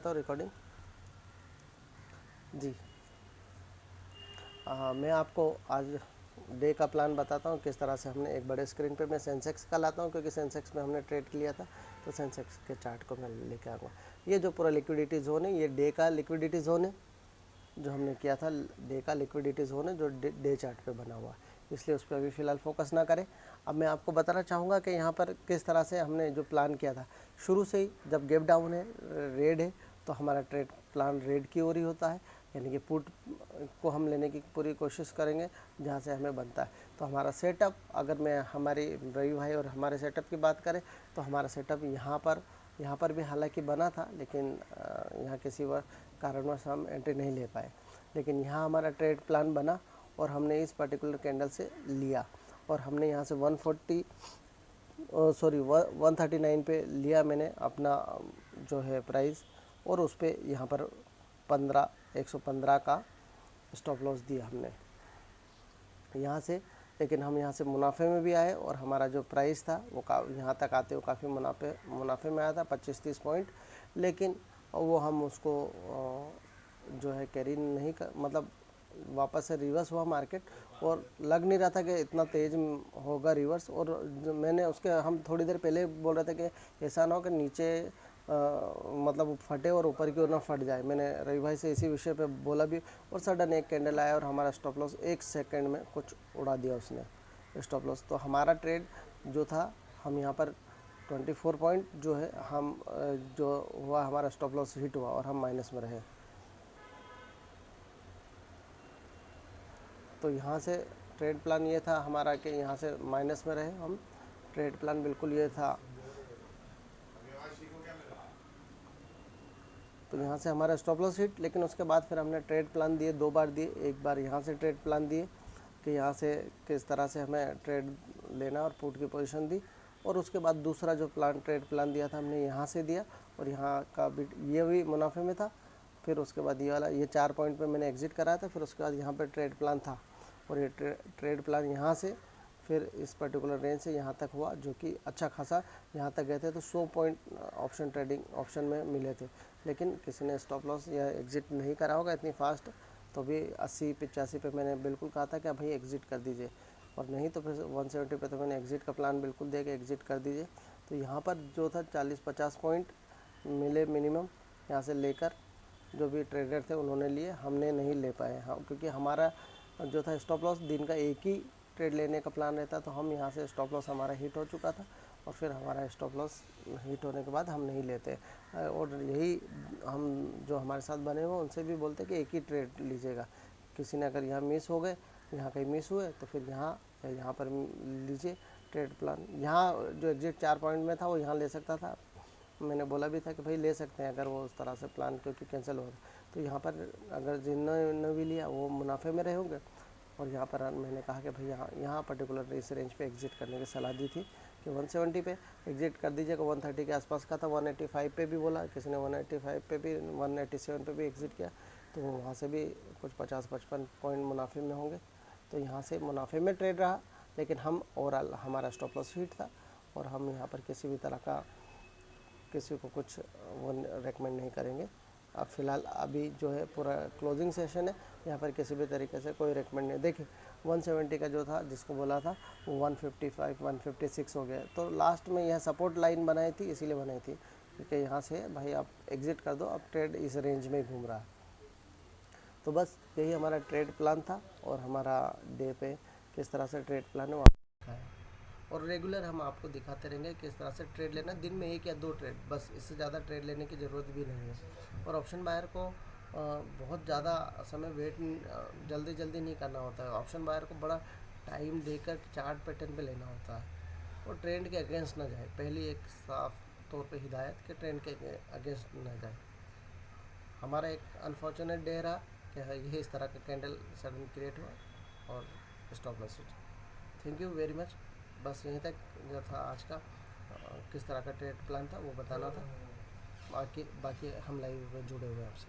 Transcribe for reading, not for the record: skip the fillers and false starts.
तो रिकॉर्डिंग जी। मैं आपको आज डे का प्लान बताता हूँ किस तरह से हमने एक बड़े स्क्रीन पे मैं सेंसेक्स का लाता हूँ, क्योंकि सेंसेक्स में हमने ट्रेड किया था तो सेंसेक्स के चार्ट को मैं लेके आऊँगा। ये जो पूरा लिक्विडिटी जोन है, ये डे का लिक्विडिटी जोन है जो हमने किया था। डे का लिक्विडिटी जोन है जो डे चार्ट पे बना हुआ है, इसलिए उस पर अभी फ़िलहाल फोकस ना करें। अब मैं आपको बताना चाहूँगा कि यहाँ पर किस तरह से हमने जो प्लान किया था शुरू से ही। जब गैप डाउन है, रेड है, तो हमारा ट्रेड प्लान रेड की ओर ही होता है, यानी कि पुट को हम लेने की पूरी कोशिश करेंगे जहाँ से हमें बनता है। तो हमारा सेटअप, अगर मैं हमारी रवि भाई और हमारे सेटअप की बात करें तो हमारा सेटअप यहाँ पर भी हालांकि बना था, लेकिन यहाँ किसी कारणवश हम एंट्री नहीं ले पाए। लेकिन यहाँ हमारा ट्रेड प्लान बना और हमने इस पर्टिकुलर कैंडल से लिया और हमने यहाँ से 139 पे लिया मैंने अपना जो है प्राइस, और उस पर यहाँ पर 115 का स्टॉप लॉस दिया हमने यहाँ से। लेकिन हम यहाँ से मुनाफे में भी आए और हमारा जो प्राइस था वो यहाँ तक आते हुए काफ़ी मुनाफे में आया था 25-30 पॉइंट। लेकिन वो हम उसको जो है कैरी नहीं कर, मतलब वापस से रिवर्स हुआ मार्केट, और लग नहीं रहा था कि इतना तेज़ होगा रिवर्स। और मैंने उसके हम थोड़ी देर पहले बोल रहे थे कि ऐसा ना हो कि नीचे मतलब फटे और ऊपर की ओर ना फट जाए। मैंने रवि भाई से इसी विषय पे बोला भी, और सडन एक कैंडल आया और हमारा स्टॉप लॉस 1 सेकंड में कुछ उड़ा दिया उसने स्टॉप लॉस। तो हमारा ट्रेड जो था, हम यहाँ पर 24 पॉइंट जो है हम जो हुआ, हमारा स्टॉप लॉस हिट हुआ और हम माइनस में रहे। तो यहाँ से ट्रेड प्लान ये था हमारा कि यहाँ से माइनस में रहे हम। ट्रेड प्लान बिल्कुल ये था। तो यहाँ से हमारा स्टॉप लॉस हिट, लेकिन उसके बाद फिर हमने ट्रेड प्लान दिए, 2 बार दिए। एक बार यहाँ से ट्रेड प्लान दिए कि यहाँ से किस तरह से हमें ट्रेड लेना और पुट की पोजीशन दी, और उसके बाद दूसरा जो ट्रेड प्लान दिया था हमने यहाँ से दिया, और यहाँ का भी ये भी मुनाफे में था। फिर उसके बाद ये वाला 4 पॉइंट पे मैंने एग्जिट कराया था। फिर उसके बाद यहाँ पर ट्रेड प्लान था, और ये ट्रेड प्लान यहाँ से फिर इस पर्टिकुलर रेंज से यहाँ तक हुआ, जो कि अच्छा खासा यहाँ तक गए थे। तो 100 पॉइंट ऑप्शन में मिले थे, लेकिन किसी ने स्टॉप लॉस या एग्ज़िट नहीं करा होगा इतनी फास्ट। तो भी 80-85 पे मैंने बिल्कुल कहा था कि भाई एग्ज़िट कर दीजिए, और नहीं तो फिर 170 पे तो मैंने एग्ज़िट का प्लान बिल्कुल दे के एग्ज़िट कर दीजिए। तो यहाँ पर जो था 40-50 पॉइंट मिले मिनिमम, यहाँ से लेकर जो भी ट्रेडर थे उन्होंने लिए, हमने नहीं ले पाए। हाँ, क्योंकि हमारा जो था स्टॉप लॉस दिन का एक ही ट्रेड लेने का प्लान रहता, तो हम यहाँ से स्टॉप लॉस हमारा हिट हो चुका था, और फिर हमारा स्टॉप लॉस हिट होने के बाद हम नहीं लेते। और यही हम जो हमारे साथ बने हुए उनसे भी बोलते कि एक ही ट्रेड लीजिएगा। किसी ने अगर यहाँ मिस हो गए, यहाँ कहीं मिस हुए, तो फिर यहाँ पर लीजिए ट्रेड प्लान। यहाँ जो एग्जिट 4 पॉइंट में था वो यहाँ ले सकता था। मैंने बोला भी था कि भाई ले सकते हैं अगर वो उस तरह से प्लान, क्योंकि कैंसिल हो गया। तो यहाँ पर अगर जिन्होंने भी लिया वो मुनाफे में रहे होंगे। और यहाँ पर मैंने कहा कि भाई यहाँ पर्टिकुलर इस रेंज पे एग्जिट करने की सलाह दी थी कि 170 पे एग्जिट कर दीजिएगा। 130 के आसपास का था, 185 पे भी बोला किसी ने, 185 पे भी, 187 पे भी एग्जिट किया। तो वहाँ से भी कुछ 50-55 पॉइंट मुनाफे में होंगे। तो यहाँ से मुनाफे में ट्रेड रहा, लेकिन हम ओवरऑल हमारा स्टॉप लॉस हिट था, और हम यहाँ पर किसी भी तरह का किसी को कुछ वो रेकमेंड नहीं करेंगे। अब फ़िलहाल अभी जो है पूरा क्लोजिंग सेशन है, यहाँ पर किसी भी तरीके से कोई रेकमेंड नहीं। देखिए 170 का जो था जिसको बोला था वो 155 156 हो गया। तो लास्ट में यह सपोर्ट लाइन बनाई थी, इसीलिए बनाई थी क्योंकि यहाँ से भाई आप एग्ज़िट कर दो, अब ट्रेड इस रेंज में घूम रहा है। तो बस यही हमारा ट्रेड प्लान था, और हमारा डे पे किस तरह से ट्रेड प्लान है वो आपको है। और रेगुलर हम आपको दिखाते रहेंगे किस तरह से ट्रेड लेना। दिन में 1 या 2 ट्रेड, बस इससे ज़्यादा ट्रेड लेने की ज़रूरत भी नहीं है। और ऑप्शन बायर को बहुत ज़्यादा समय वेट जल्दी जल्दी नहीं करना होता है। ऑप्शन बायर को बड़ा टाइम देकर चार्ट पैटर्न पे लेना होता है, और ट्रेंड के अगेंस्ट ना जाए। पहली एक साफ तौर पे हिदायत कि ट्रेंड के अगेंस्ट ना जाए। हमारा एक अनफॉर्चुनेट डे रहा कि ये इस तरह का कैंडल सडन क्रिएट हुआ और stop loss hit. Thank you very much. बस यहीं तक जो था आज का किस तरह का ट्रेड प्लान था वो बताना था। बाकी हम लाइव में जुड़े हुए हैं आपसे।